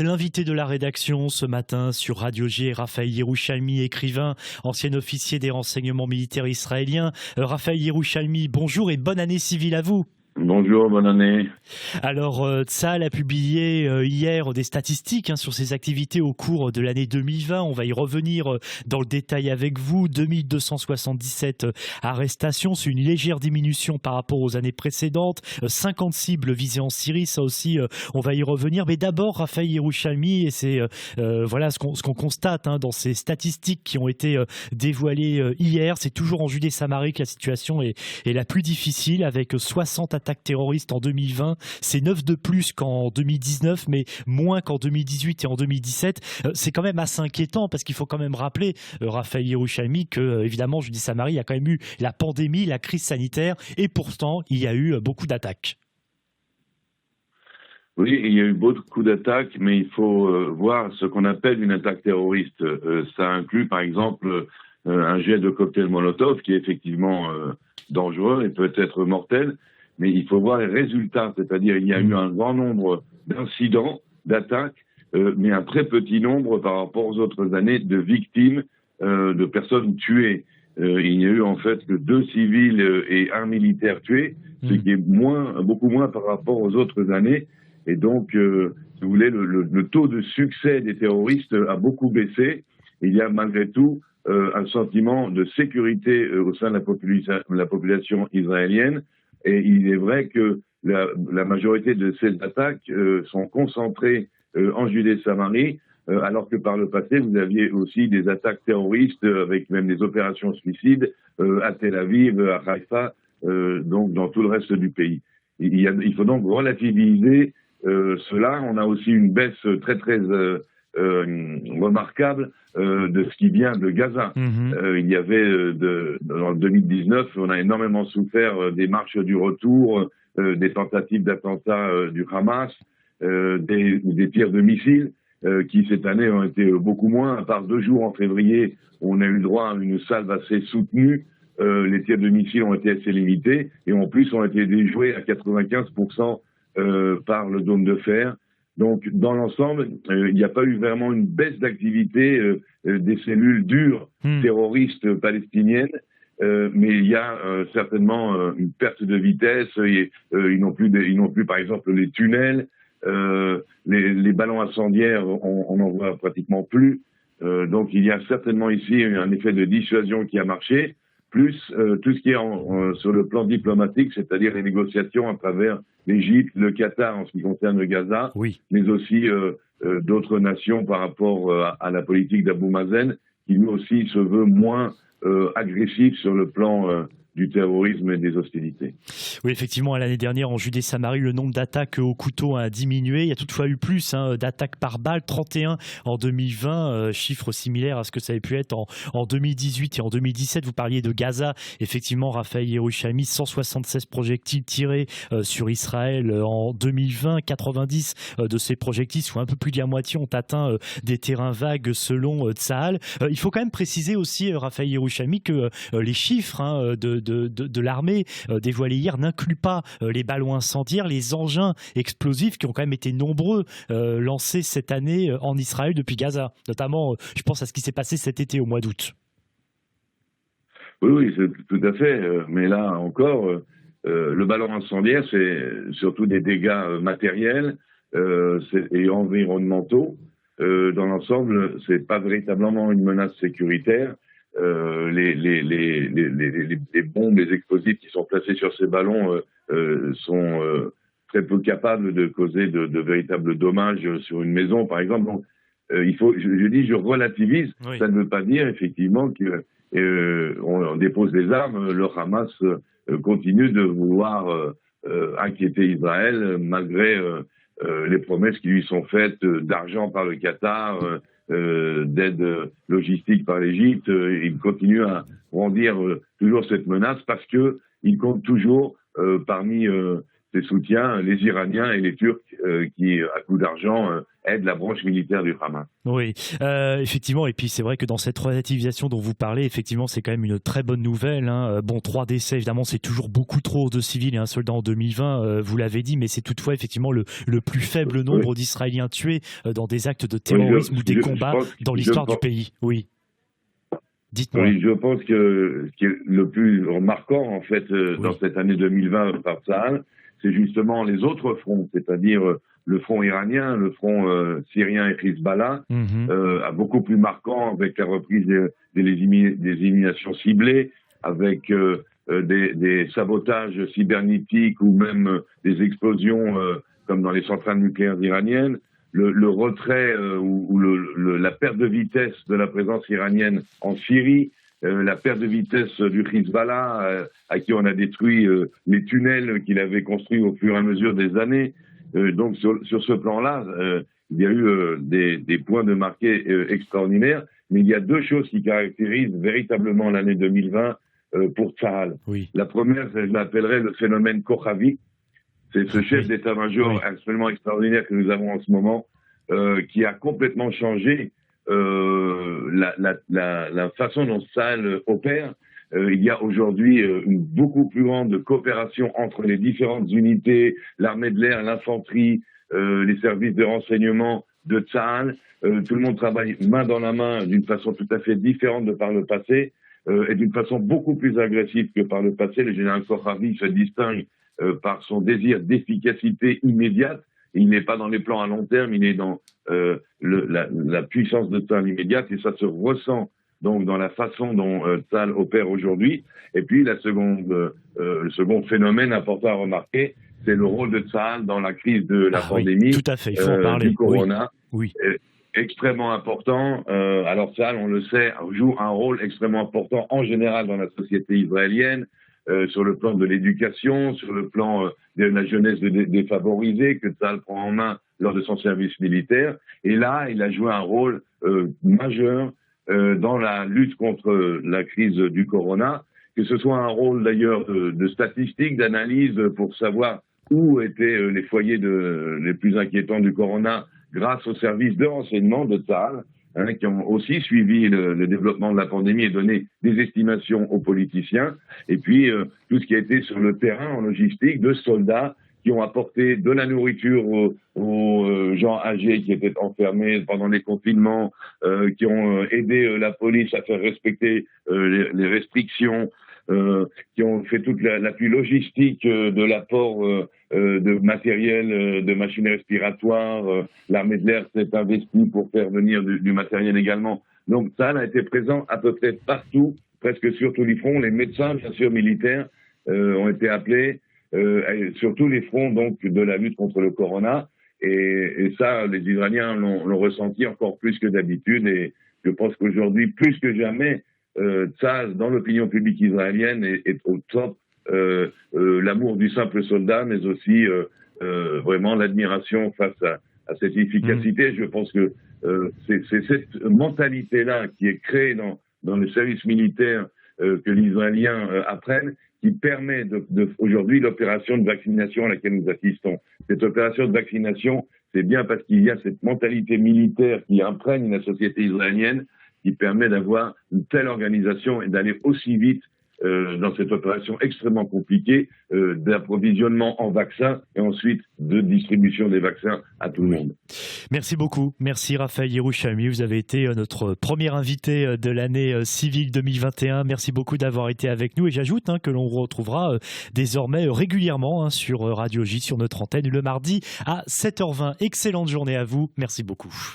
L'invité de la rédaction ce matin sur Radio J est Raphaël Yerushalmi, écrivain, ancien officier des renseignements militaires israéliens. Raphaël Yerushalmi, bonjour et bonne année civile à vous. Bonjour, bonne année. Alors, Tsahal a publié hier des statistiques sur ses activités au cours de l'année 2020. On va y revenir dans le détail avec vous. 2277 arrestations, c'est une légère diminution par rapport aux années précédentes. 50 cibles visées en Syrie, ça aussi, on va y revenir. Mais d'abord, Raphaël Yerushalmi, et c'est voilà ce qu'on constate dans ces statistiques qui ont été dévoilées hier. C'est toujours en Judée-Samarie que la situation est la plus difficile, avec 60 attaques terroristes en 2020. C'est 9 de plus qu'en 2019, mais moins qu'en 2018 et en 2017. C'est quand même assez inquiétant parce qu'il faut quand même rappeler, Raphaël Yerushalmi, que évidemment, Judée-Samarie, il y a quand même eu la pandémie, la crise sanitaire, et pourtant, il y a eu beaucoup d'attaques. Oui, il y a eu beaucoup d'attaques, mais il faut voir ce qu'on appelle une attaque terroriste. Ça inclut, par exemple, un jet de cocktail Molotov qui est effectivement dangereux et peut être mortel. Mais il faut voir les résultats, c'est-à-dire il y a eu un grand nombre d'incidents, d'attaques, mais un très petit nombre par rapport aux autres années de victimes, de personnes tuées. Il n'y a eu en fait que 2 civils et 1 militaire tué, ce qui est beaucoup moins par rapport aux autres années. Et donc, si vous voulez, le taux de succès des terroristes a beaucoup baissé. Il y a malgré tout un sentiment de sécurité au sein de la population israélienne. Et il est vrai que la majorité de ces attaques sont concentrées en Judée-Samarie, alors que par le passé, vous aviez aussi des attaques terroristes avec même des opérations suicides à Tel Aviv, à Haïfa, donc dans tout le reste du pays. Il faut donc relativiser cela. On a aussi une baisse très remarquable de ce qui vient de Gaza. Il y avait, en 2019, on a énormément souffert des marches du retour, des tentatives d'attentats du Hamas, des tirs de missiles, qui cette année ont été beaucoup moins. À part 2 jours en février, on a eu le droit à une salve assez soutenue. Les tirs de missiles ont été assez limités et en plus ont été déjoués à 95% par le dôme de fer. Donc, dans l'ensemble, il n'y a pas eu vraiment une baisse d'activité des cellules dures terroristes palestiniennes, mais il y a certainement une perte de vitesse. Ils n'ont plus, par exemple, les tunnels, les ballons incendiaires, on n'en voit pratiquement plus. Donc, il y a certainement ici un effet de dissuasion qui a marché, plus tout ce qui est sur le plan diplomatique, c'est-à-dire les négociations à travers l'Égypte, le Qatar en ce qui concerne le Gaza, mais aussi d'autres nations par rapport à la politique d'Abou Mazen, qui lui aussi se veut moins agressif sur le plan du terrorisme et des hostilités. Oui, effectivement, l'année dernière, en Judée-Samarie, le nombre d'attaques au couteau a diminué. Il y a toutefois eu plus d'attaques par balle, 31 en 2020, chiffre similaire à ce que ça avait pu être en 2018 et en 2017. Vous parliez de Gaza. Effectivement, Raphaël Yerushalmi, 176 projectiles tirés sur Israël en 2020. 90 de ces projectiles, soit un peu plus de la moitié, ont atteint des terrains vagues selon Tsahal. Il faut quand même préciser aussi, Raphaël Yerushalmi, que les chiffres de l'armée dévoilés hier n'incluent pas les ballons incendiaires, les engins explosifs qui ont quand même été nombreux lancés cette année en Israël depuis Gaza. Notamment, je pense à ce qui s'est passé cet été au mois d'août. Oui, tout à fait. Mais là encore, le ballon incendiaire, c'est surtout des dégâts matériels et environnementaux. Dans l'ensemble, c'est pas véritablement une menace sécuritaire. Les bombes, les explosifs qui sont placés sur ces ballons sont très peu capables de causer de véritables dommages sur une maison, par exemple. Donc, je relativise. Oui. Ça ne veut pas dire effectivement que on dépose des armes. Le Hamas continue de vouloir inquiéter Israël malgré les promesses qui lui sont faites d'argent par le Qatar, d'aide logistique par l'Égypte. Il continue à brandir toujours cette menace parce que il compte toujours parmi ses soutiens, les Iraniens et les Turcs qui, à coup d'argent, aident la branche militaire du Hamas. Oui, effectivement. Et puis c'est vrai que dans cette relativisation dont vous parlez, effectivement, c'est quand même une très bonne nouvelle. Hein. Bon, 3 décès, évidemment, c'est toujours beaucoup trop de civils et un soldat en 2020, vous l'avez dit, mais c'est toutefois effectivement le plus faible nombre d'Israéliens tués dans des actes de terrorisme ou des combats dans l'histoire du pays. Oui. Dites-moi. Oui, je pense que ce qui est le plus marquant, en fait, dans cette année 2020 par Tsahal, c'est justement les autres fronts, c'est-à-dire le front iranien, le front syrien et Hezbollah, beaucoup plus marquant avec la reprise des éliminations ciblées, avec des sabotages cybernétiques ou même des explosions comme dans les centrales nucléaires iraniennes, le retrait ou la perte de vitesse de la présence iranienne en Syrie, la perte de vitesse du Hezbollah, à qui on a détruit les tunnels qu'il avait construits au fur et à mesure des années. Donc sur ce plan-là, il y a eu des points de marqué extraordinaires, mais il y a 2 choses qui caractérisent véritablement l'année 2020 pour Tsahal. Oui. La première, je l'appellerais le phénomène Kochavi. C'est ce chef d'état-major absolument extraordinaire que nous avons en ce moment, qui a complètement changé la façon dont Tsahal opère. Il y a aujourd'hui une beaucoup plus grande coopération entre les différentes unités, l'armée de l'air, l'infanterie, les services de renseignement de Tsahal. Tout le monde travaille main dans la main d'une façon tout à fait différente de par le passé et d'une façon beaucoup plus agressive que par le passé. Le général Kochavi se distingue par son désir d'efficacité immédiate. Il n'est pas dans les plans à long terme, il est dans la puissance de Tsahal immédiate, et ça se ressent donc dans la façon dont Tsahal opère aujourd'hui. Et puis le second phénomène important à remarquer, c'est le rôle de Tsahal dans la crise de la pandémie, tout à fait. Il faut en parler. Du corona. Oui. Extrêmement important. Alors Tsahal, on le sait, joue un rôle extrêmement important en général dans la société israélienne, sur le plan de l'éducation, sur le plan de la jeunesse défavorisée que Tsahal prend en main lors de son service militaire. Et là, il a joué un rôle majeur dans la lutte contre la crise du corona, que ce soit un rôle d'ailleurs de statistique, d'analyse pour savoir où étaient les foyers les plus inquiétants du corona grâce aux services de renseignement de Tsahal, qui ont aussi suivi le développement de la pandémie et donné des estimations aux politiciens. Et puis, tout ce qui a été sur le terrain en logistique, de soldats qui ont apporté de la nourriture aux gens âgés qui étaient enfermés pendant les confinements, qui ont aidé la police à faire respecter les restrictions, qui ont fait toute l'appui logistique de l'apport de matériel, de machines respiratoires. L'armée de l'air s'est investie pour faire venir du matériel également. Donc ça a été présent à peu près partout, presque sur tous les fronts. Les médecins, bien sûr, militaires, ont été appelés sur tous les fronts donc de la lutte contre le corona. Et ça, les Israéliens l'ont ressenti encore plus que d'habitude. Et je pense qu'aujourd'hui, plus que jamais, ça, dans l'opinion publique israélienne, est au top. L'amour du simple soldat, mais aussi vraiment l'admiration face à cette efficacité. Je pense que c'est cette mentalité-là qui est créée dans le service militaire que les Israéliens apprennent, qui permet aujourd'hui l'opération de vaccination à laquelle nous assistons. Cette opération de vaccination, c'est bien parce qu'il y a cette mentalité militaire qui imprègne la société israélienne, qui permet d'avoir une telle organisation et d'aller aussi vite dans cette opération extrêmement compliquée d'approvisionnement en vaccins et ensuite de distribution des vaccins à tout le monde. Merci beaucoup. Merci Raphaël Yerouchamy. Vous avez été notre premier invité de l'année civile 2021. Merci beaucoup d'avoir été avec nous. Et j'ajoute que l'on vous retrouvera désormais régulièrement sur Radio J, sur notre antenne, le mardi à 7h20. Excellente journée à vous. Merci beaucoup.